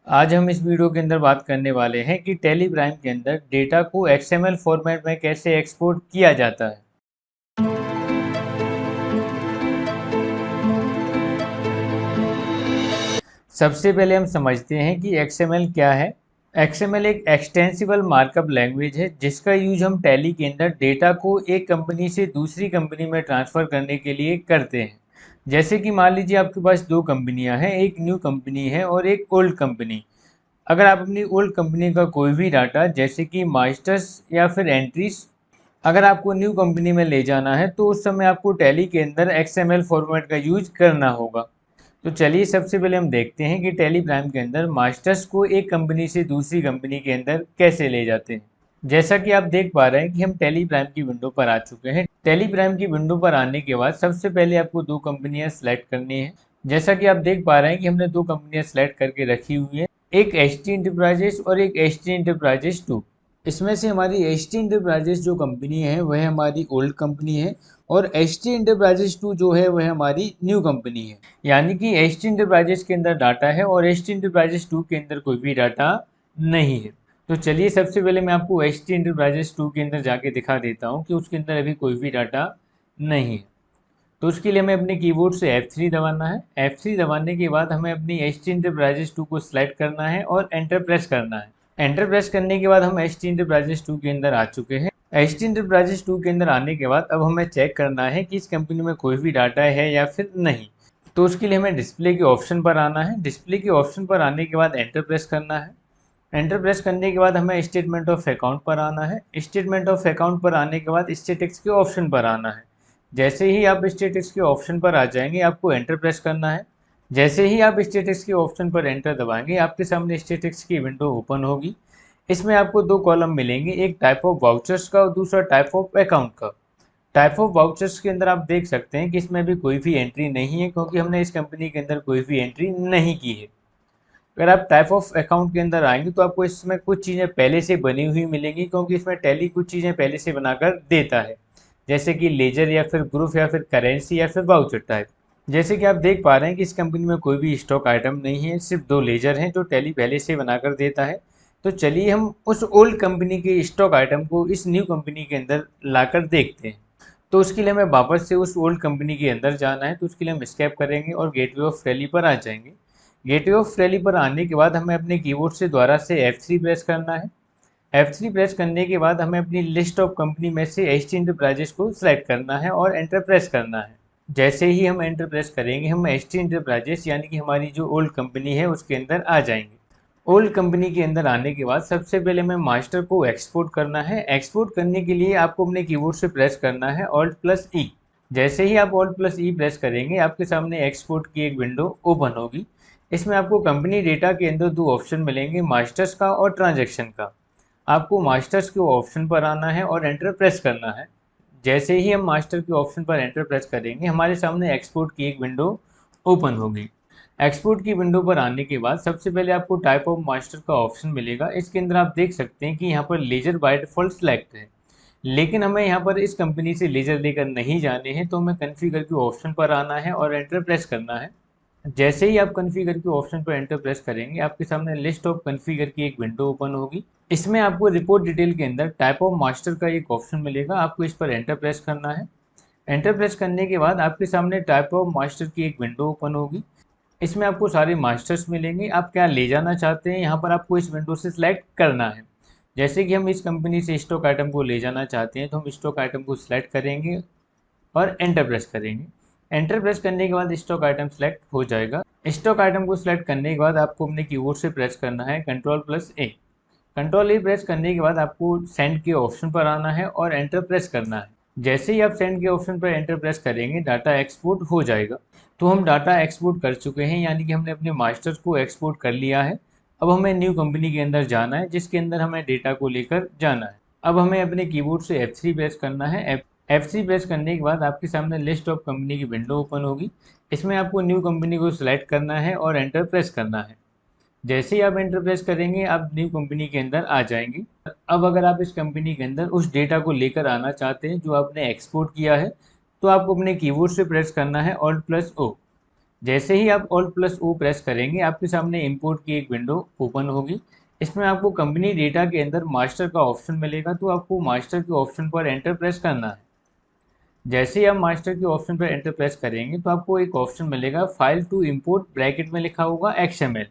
आज हम इस वीडियो के अंदर बात करने वाले हैं कि टैली प्राइम के अंदर डेटा को XML फॉर्मेट में कैसे एक्सपोर्ट किया जाता है। सबसे पहले हम समझते हैं कि XML क्या है। XML एक एक्सटेंसिबल मार्कअप लैंग्वेज है जिसका यूज हम टैली के अंदर डेटा को एक कंपनी से दूसरी कंपनी में ट्रांसफ़र करने के लिए करते हैं। जैसे कि मान लीजिए आपके पास दो कंपनियां हैं, एक न्यू कंपनी है और एक ओल्ड कंपनी। अगर आप अपनी ओल्ड कंपनी का कोई भी डाटा जैसे कि मास्टर्स या फिर एंट्रीज अगर आपको न्यू कंपनी में ले जाना है तो उस समय आपको टैली के अंदर XML फॉर्मेट का यूज करना होगा। तो चलिए सबसे पहले हम देखते हैं कि टैली प्राइम के अंदर मास्टर्स को एक कंपनी से दूसरी कंपनी के अंदर कैसे ले जाते हैं। जैसा कि आप देख पा रहे हैं कि हम टैली प्राइम की विंडो पर आ चुके हैं। टैली प्राइम की विंडो पर आने के बाद सबसे पहले आपको दो कंपनियां सेलेक्ट करनी है। जैसा कि आप देख पा रहे हैं कि हमने दो कंपनियां सेलेक्ट करके रखी हुई है, एक HT इंटरप्राइजेस और एक HT इंटरप्राइजेस 2। इसमें से हमारी HT इंटरप्राइजेस जो कंपनी है वह हमारी ओल्ड कंपनी है और HT इंटरप्राइजेस 2 जो है वह हमारी न्यू कंपनी है। यानी कि HT इंटरप्राइजेस के अंदर डाटा है और HT इंटरप्राइजेस 2 के अंदर कोई भी डाटा नहीं है। तो चलिए सबसे पहले मैं आपको HT इंटरप्राइजेस 2 के अंदर जाके दिखा देता हूँ कि उसके अंदर अभी कोई भी डाटा नहीं है। तो उसके लिए हमें अपने कीबोर्ड से F3 दबाना है। F3 दबाने के बाद हमें अपनी HT इंटरप्राइजेस 2 को सिलेक्ट करना है और एंटर प्रेस करना है। एंटर प्रेस करने के बाद हम HT इंटरप्राइजेस 2 के अंदर आ चुके हैं। HT इंटरप्राइजेस 2 के अंदर आने के बाद अब हमें चेक करना है कि इस कंपनी में कोई भी डाटा है या फिर नहीं। तो उसके लिए हमें डिस्प्ले के ऑप्शन पर आना है। डिस्प्ले के ऑप्शन पर आने के बाद एंटर प्रेस करना है। एंटर प्रेस करने के बाद हमें स्टेटमेंट ऑफ अकाउंट पर आना है। स्टेटमेंट ऑफ अकाउंट पर आने के बाद स्टेटिक्स के ऑप्शन पर आना है। जैसे ही आप स्टेटिक्स के ऑप्शन पर आ जाएंगे आपको एंटर प्रेस करना है। जैसे ही आप स्टेटिक्स के ऑप्शन पर एंटर दबाएंगे आपके सामने स्टेटिक्स की विंडो ओपन होगी। इसमें आपको दो कॉलम मिलेंगे, एक टाइप ऑफ वाउचर्स का और दूसरा टाइप ऑफ अकाउंट का। टाइप ऑफ वाउचर्स के अंदर आप देख सकते हैं कि इसमें भी कोई भी एंट्री नहीं है क्योंकि हमने इस कंपनी के अंदर कोई भी एंट्री नहीं की है। अगर आप टाइप ऑफ अकाउंट के अंदर आएंगे तो आपको इसमें कुछ चीज़ें पहले से बनी हुई मिलेंगी क्योंकि इसमें टैली कुछ चीज़ें पहले से बनाकर देता है, जैसे कि लेजर या फिर ग्रुप या फिर करेंसी या फिर वाउचर टाइप। जैसे कि आप देख पा रहे हैं कि इस कंपनी में कोई भी स्टॉक आइटम नहीं है, सिर्फ दो लेजर हैं जो टैली पहले से बनाकर देता है। तो चलिए हम उस ओल्ड कंपनी के स्टॉक आइटम को इस न्यू कंपनी के अंदर लाकर देखते हैं। तो उसके लिए हमें वापस से उस ओल्ड कंपनी के अंदर जाना है। तो उसके लिए हम स्केप करेंगे और गेटवे ऑफ टैली पर आ जाएंगे। गेटवे ऑफ टैली पर आने के बाद हमें अपने कीबोर्ड से दोबारा से F3 प्रेस करना है। F3 प्रेस करने के बाद हमें अपनी लिस्ट ऑफ कंपनी में से HT इंटरप्राइजेस को सिलेक्ट करना है और एंटर प्रेस करना है। जैसे ही हम एंटर प्रेस करेंगे हम HT इंटरप्राइजेस यानी कि हमारी जो ओल्ड कंपनी है उसके अंदर आ जाएंगे। ओल्ड कंपनी के अंदर आने के बाद सबसे पहले हमें मास्टर को एक्सपोर्ट करना है। एक्सपोर्ट करने के लिए आपको अपने कीबोर्ड से प्रेस करना है Alt+E। जैसे ही आप Alt+E प्रेस करेंगे आपके सामने एक्सपोर्ट की एक विंडो ओपन होगी। इसमें आपको कंपनी डेटा के अंदर दो ऑप्शन मिलेंगे, मास्टर्स का और ट्रांजैक्शन का। आपको मास्टर्स के ऑप्शन पर आना है और एंटर प्रेस करना है। जैसे ही हम मास्टर के ऑप्शन पर एंटर प्रेस करेंगे हमारे सामने एक्सपोर्ट की एक विंडो ओपन होगी। एक्सपोर्ट की विंडो पर आने के बाद सबसे पहले आपको टाइप ऑफ मास्टर का ऑप्शन मिलेगा। इसके अंदर आप देख सकते हैं कि यहाँ पर लेजर बाय डिफॉल्ट सेलेक्ट है, लेकिन हमें यहाँ पर इस कंपनी से लेजर लेकर नहीं जाने हैं तो हमें कन्फिगर के ऑप्शन पर आना है और एंटर प्रेस करना है। जैसे ही आप कॉन्फ़िगर के ऑप्शन पर एंटर प्रेस करेंगे आपके सामने लिस्ट ऑफ कॉन्फ़िगर की एक विंडो ओपन होगी। इसमें आपको रिपोर्ट डिटेल के अंदर टाइप ऑफ मास्टर का एक ऑप्शन मिलेगा, आपको इस पर एंटर प्रेस करना है। एंटर प्रेस करने के बाद आपके सामने टाइप ऑफ मास्टर की एक विंडो ओपन होगी। इसमें आपको सारे मास्टर्स मिलेंगे, आप क्या ले जाना चाहते हैं यहाँ पर आपको इस विंडो से सिलेक्ट करना है। जैसे कि हम इस कंपनी से स्टॉक आइटम को ले जाना चाहते हैं तो हम स्टॉक आइटम को सिलेक्ट करेंगे और एंटर प्रेस करेंगे। एंटर प्रेस करने के बाद स्टॉक आइटम सेलेक्ट हो जाएगा। स्टॉक आइटम को सिलेक्ट करने के बाद आपको अपने कीबोर्ड से प्रेस करना है Ctrl+A। Ctrl+A प्रेस करने के बाद आपको सेंड के ऑप्शन पर आना है और एंटर प्रेस करना है। जैसे ही आप सेंड के ऑप्शन पर एंटर प्रेस करेंगे डाटा एक्सपोर्ट हो जाएगा। तो हम डाटा एक्सपोर्ट कर चुके हैं, यानी कि हमने अपने मास्टर्स को एक्सपोर्ट कर लिया है। अब हमें न्यू कंपनी के अंदर जाना है जिसके अंदर हमें डेटा को लेकर जाना है। अब हमें अपने कीबोर्ड से F3 प्रेस करना है। F3 प्रेस करने के बाद आपके सामने लिस्ट ऑफ कंपनी की विंडो ओपन होगी। इसमें आपको न्यू कंपनी को सिलेक्ट करना है और एंटर प्रेस करना है। जैसे ही आप एंटर प्रेस करेंगे आप न्यू कंपनी के अंदर आ जाएंगे। अब अगर आप इस कंपनी के अंदर उस डेटा को लेकर आना चाहते हैं जो आपने एक्सपोर्ट किया है तो आपको अपने कीबोर्ड से प्रेस करना है Alt+O। जैसे ही आप Alt+O प्रेस करेंगे आपके सामने इंपोर्ट की एक विंडो ओपन होगी। इसमें आपको कंपनी डेटा के अंदर मास्टर का ऑप्शन मिलेगा, तो आपको मास्टर के ऑप्शन पर एंटर प्रेस करना है। जैसे ही आप मास्टर के ऑप्शन पर एंटर प्रेस करेंगे तो आपको एक ऑप्शन मिलेगा फाइल टू इंपोर्ट, ब्रैकेट में लिखा होगा XML।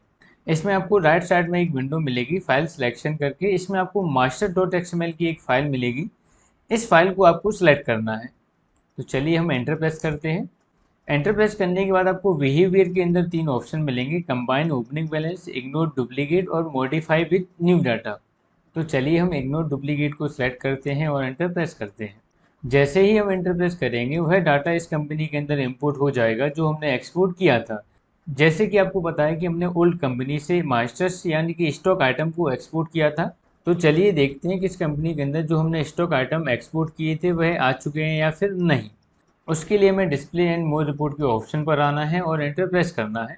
इसमें आपको राइट साइड में एक विंडो मिलेगी फाइल सिलेक्शन करके, इसमें आपको master.xml की एक फाइल मिलेगी। इस फाइल को आपको सिलेक्ट करना है। तो चलिए हम एंटर प्रेस करते हैं। एंटर प्रेस करने के बाद आपको बिहेवियर के अंदर 3 ऑप्शन मिलेंगे, combine opening balance, ignore duplicate और मॉडिफाई विद न्यू डाटा। तो चलिए हम इग्नोर डुप्लीकेट को सिलेक्ट करते हैं और एंटर प्रेस करते हैं। जैसे ही हम एंटर प्रेस करेंगे वह डाटा इस कंपनी के अंदर इंपोर्ट हो जाएगा जो हमने एक्सपोर्ट किया था। जैसे कि आपको पता है कि हमने ओल्ड कंपनी से मास्टर्स यानी कि स्टॉक आइटम को एक्सपोर्ट किया था। तो चलिए देखते हैं कि इस कंपनी के अंदर जो हमने स्टॉक आइटम एक्सपोर्ट किए थे वह आ चुके हैं या फिर नहीं। उसके लिए हमें डिस्प्ले एंड मोर रिपोर्ट के ऑप्शन पर आना है और एंटर प्रेस करना है।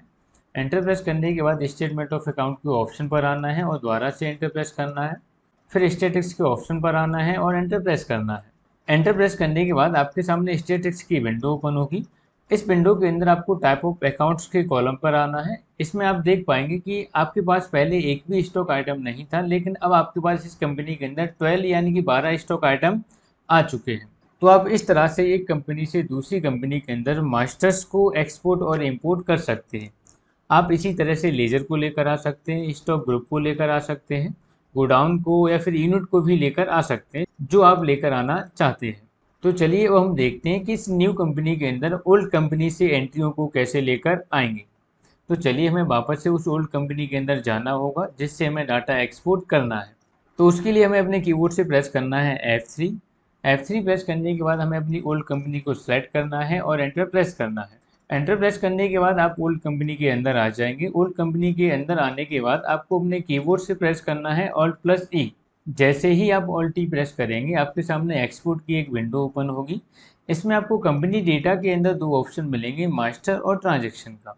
एंटर प्रेस करने के बाद स्टेटमेंट ऑफ अकाउंट के ऑप्शन पर आना है और दोबारा से एंटर प्रेस करना है। फिर स्टेटिक्स के ऑप्शन पर आना है और एंटर प्रेस करना है। एंटर प्रेस करने के बाद आपके सामने स्टेटिक्स की विंडो ओपन होगी। इस विंडो के अंदर आपको टाइप ऑफ अकाउंट्स के कॉलम पर आना है। इसमें आप देख पाएंगे कि आपके पास पहले एक भी स्टॉक आइटम नहीं था, लेकिन अब आपके पास इस कंपनी के अंदर 12 यानी कि 12 स्टॉक आइटम आ चुके हैं। तो आप इस तरह से एक कंपनी से दूसरी कंपनी के अंदर मास्टर्स को एक्सपोर्ट और इंपोर्ट कर सकते हैं। आप इसी तरह से लेजर को लेकर आ सकते हैं, स्टॉक ग्रुप को लेकर आ सकते हैं, गोडाउन को या फिर यूनिट को भी लेकर आ सकते हैं, जो आप लेकर आना चाहते हैं। तो चलिए अब हम देखते हैं कि इस न्यू कंपनी के अंदर ओल्ड कंपनी से एंट्रियों को कैसे लेकर आएंगे। तो चलिए हमें वापस से उस ओल्ड कंपनी के अंदर जाना होगा जिससे हमें डाटा एक्सपोर्ट करना है। तो उसके लिए हमें अपने कीबोर्ड से प्रेस करना है F3। F3 प्रेस करने के बाद हमें अपनी ओल्ड कंपनी को सेलेक्ट करना है और एंटर प्रेस करना है। एंटर प्रेस करने के बाद आप ओल्ड कंपनी के अंदर आ जाएंगे। ओल्ड कंपनी के अंदर आने के बाद आपको अपने कीबोर्ड से प्रेस करना है Alt+E। जैसे ही आप Alt+E प्रेस करेंगे आपके सामने एक्सपोर्ट की एक विंडो ओपन होगी। इसमें आपको कंपनी डेटा के अंदर 2 ऑप्शन मिलेंगे, मास्टर और ट्रांजैक्शन का।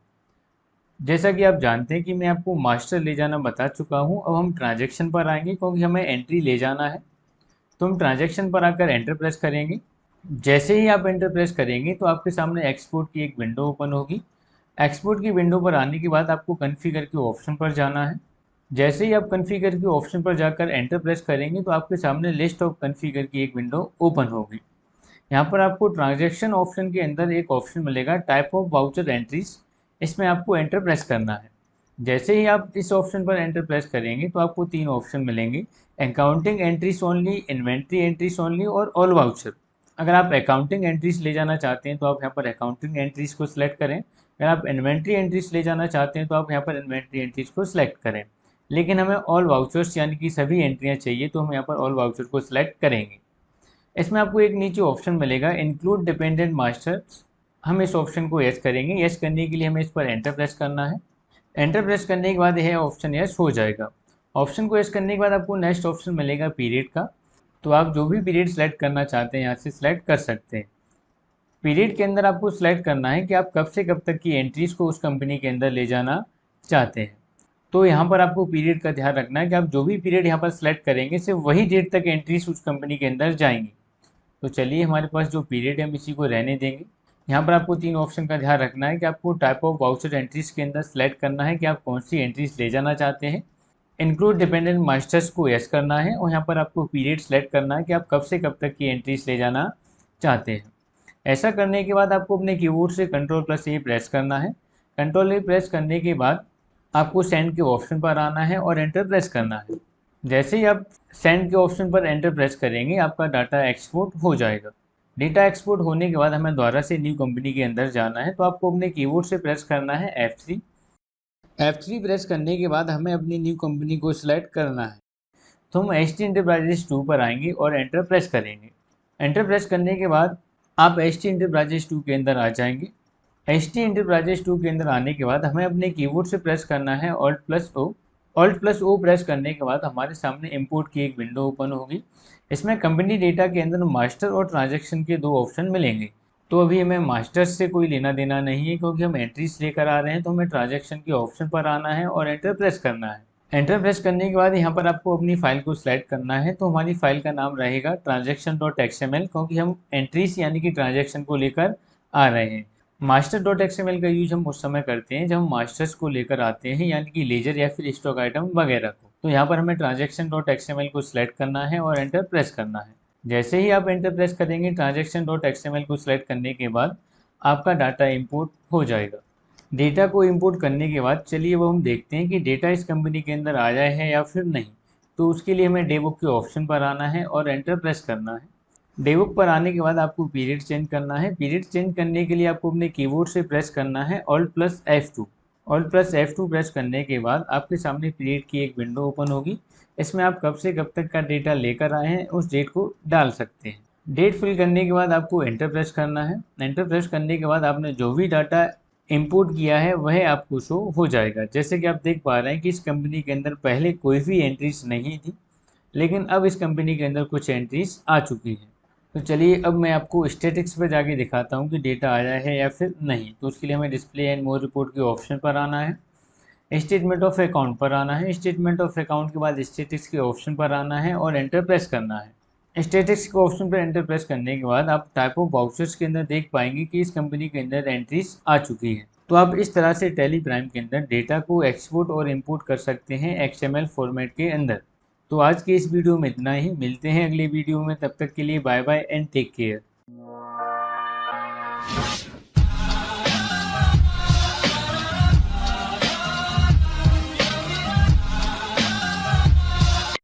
जैसा कि आप जानते हैं कि मैं आपको मास्टर ले जाना बता चुका हूं, अब हम ट्रांजैक्शन पर आएंगे क्योंकि हमें एंट्री ले जाना है। तो हम ट्रांजैक्शन पर आकर एंटर प्रेस करेंगे। जैसे ही आप एंटर प्रेस करेंगे तो आपके सामने एक्सपोर्ट की एक विंडो ओपन होगी। एक्सपोर्ट की विंडो पर आने के बाद आपको कॉन्फ़िगर के ऑप्शन पर जाना है। जैसे ही आप कॉन्फ़िगर के ऑप्शन पर जाकर एंटर प्रेस करेंगे तो आपके सामने लिस्ट ऑफ कॉन्फ़िगर की एक विंडो ओपन होगी। यहाँ पर आपको ट्रांजैक्शन ऑप्शन के अंदर एक ऑप्शन मिलेगा टाइप ऑफ वाउचर एंट्रीज। इसमें आपको एंटर प्रेस करना है। जैसे ही आप इस ऑप्शन पर एंटर प्रेस करेंगे तो आपको 3 ऑप्शन मिलेंगे, accounting entries only, inventory entries only और ऑल वाउचर। अगर आप अकाउंटिंग एंट्रीज ले जाना चाहते हैं तो आप यहाँ पर अकाउंटिंग एंट्रीज को सिलेक्ट करें। अगर आप इन्वेंट्री एंट्रीज ले जाना चाहते हैं तो आप यहाँ पर इन्वेंट्री एंट्रीज को सिलेक्ट करें। लेकिन हमें ऑल वाउचर्स यानी कि सभी एंट्रियाँ चाहिए तो हम यहाँ पर ऑल वाउचर को सिलेक्ट करेंगे। इसमें आपको एक नीचे ऑप्शन मिलेगा इंक्लूड डिपेंडेंट मास्टर्स। हम इस ऑप्शन को यस करेंगे। यस करने के लिए हमें इस पर एंटर प्रेस करना है। एंटर प्रेस करने के बाद यह ऑप्शन यस हो जाएगा। ऑप्शन को यस करने के बाद आपको नेक्स्ट ऑप्शन मिलेगा पीरियड का। तो आप जो भी पीरियड सेलेक्ट करना चाहते हैं यहाँ से सिलेक्ट कर सकते हैं। पीरियड के अंदर आपको सिलेक्ट करना है कि आप कब से कब तक की एंट्रीज को उस कंपनी के अंदर ले जाना चाहते हैं। तो यहाँ पर आपको पीरियड का ध्यान रखना है कि आप जो भी पीरियड यहाँ पर सिलेक्ट करेंगे सिर्फ वही डेट तक एंट्रीज उस कंपनी के अंदर जाएंगी। तो चलिए हमारे पास जो पीरियड है हम इसी को रहने देंगे। यहाँ पर आपको 3 ऑप्शन का ध्यान रखना है कि आपको टाइप ऑफ वाउचर एंट्रीज के अंदर सेलेक्ट करना है कि आप कौन सी एंट्रीज ले जाना चाहते हैं। इंक्लूड डिपेंडेंट मास्टर्स को यस करना है और यहाँ पर आपको पीरियड सेलेक्ट करना है कि आप कब से कब तक की एंट्रीज ले जाना चाहते हैं। ऐसा करने के बाद आपको अपने कीबोर्ड से Ctrl+A प्रेस करना है। Ctrl+A प्रेस करने के बाद आपको सेंड के ऑप्शन पर आना है और एंटर प्रेस करना है। जैसे ही आप सेंड के ऑप्शन पर एंटर प्रेस करेंगे आपका डाटा एक्सपोर्ट हो जाएगा। डेटा एक्सपोर्ट होने के बाद हमें दोबारा से न्यू कंपनी के अंदर जाना है, तो आपको अपने कीबोर्ड से प्रेस करना है F3। F3 प्रेस करने के बाद हमें अपनी न्यू कंपनी को सिलेक्ट करना है। तो हम HT एंटरप्राइजेस 2 पर आएंगे और एंटर प्रेस करेंगे। एंटर प्रेस करने के बाद आप HT एंटरप्राइजेस 2 के अंदर आ जाएंगे। HT एंटरप्राइजेस 2 के अंदर आने के बाद हमें अपने कीबोर्ड से प्रेस करना है Alt+O। Alt+O प्रेस करने के बाद हमारे सामने इंपोर्ट की एक विंडो ओपन होगी। इसमें कंपनी डेटा के अंदर मास्टर और ट्रांजैक्शन के 2 ऑप्शन मिलेंगे। तो अभी हमें मास्टर्स से कोई लेना देना नहीं है क्योंकि हम एंट्रीज लेकर आ रहे हैं, तो हमें ट्रांजैक्शन के ऑप्शन पर आना है और एंटर प्रेस करना है। एंटर प्रेस करने के बाद यहाँ पर आपको अपनी फाइल को सिलेक्ट करना है। तो हमारी फाइल का नाम रहेगा transaction.xml क्योंकि हम एंट्रीज यानी कि ट्रांजैक्शन को लेकर आ रहे हैं। मास्टर डॉट एक्सएमएल का यूज हम उस समय करते हैं जब हम मास्टर्स को लेकर आते हैं, यानी कि लेजर या फिर स्टॉक आइटम वगैरह को। तो यहाँ पर हमें ट्रांजेक्शन डॉट एक्सएमएल को सिलेक्ट करना है और एंटर प्रेस करना है। जैसे ही आप एंटर प्रेस करेंगे, ट्रांजेक्शन डॉट एक्सएमएल को सिलेक्ट करने के बाद आपका डाटा इंपोर्ट हो जाएगा। डेटा को इंपोर्ट करने के बाद चलिए वो हम देखते हैं कि डेटा इस कंपनी के अंदर आया है या फिर नहीं। तो उसके लिए हमें डेबुक के ऑप्शन पर आना है और एंटर प्रेस करना है। डेबुक पर आने के बाद आपको पीरियड चेंज करना है। पीरियड चेंज करने के लिए आपको अपने कीबोर्ड से प्रेस करना है Alt+F2। Alt+F2 प्रेस करने के बाद आपके सामने पीरियड की एक विंडो ओपन होगी। इसमें आप कब से कब तक का डेटा लेकर आए हैं उस डेट को डाल सकते हैं। डेट फिल करने के बाद आपको एंटर प्रेस करना है। एंटर प्रेस करने के बाद आपने जो भी डाटा इंपोर्ट किया है वह आपको शो हो जाएगा। जैसे कि आप देख पा रहे हैं कि इस कंपनी के अंदर पहले कोई भी एंट्रीज नहीं थी, लेकिन अब इस कंपनी के अंदर कुछ एंट्रीज आ चुकी हैं। तो चलिए अब मैं आपको स्टैटिक्स पे जाके दिखाता हूँ कि डेटा आया है या फिर नहीं। तो उसके लिए हमें डिस्प्ले एंड मोर रिपोर्ट के ऑप्शन पर आना है। स्टेटमेंट ऑफ अकाउंट पर आना है। स्टेटमेंट ऑफ अकाउंट के बाद स्टैटिक्स के ऑप्शन पर आना है और एंटर प्रेस करना है। स्टैटिक्स के ऑप्शन पर एंटर प्रेस करने के बाद आप टाइप ऑफ वाउचर्स के अंदर देख पाएंगे कि इस कंपनी के अंदर एंट्रीज आ चुकी हैं। तो आप इस तरह से टैली प्राइम के अंदर डेटा को एक्सपोर्ट और इंपोर्ट कर सकते हैं XML फॉर्मेट के अंदर। तो आज के इस वीडियो में इतना ही। मिलते हैं अगले वीडियो में, तब तक के लिए bye bye and take care.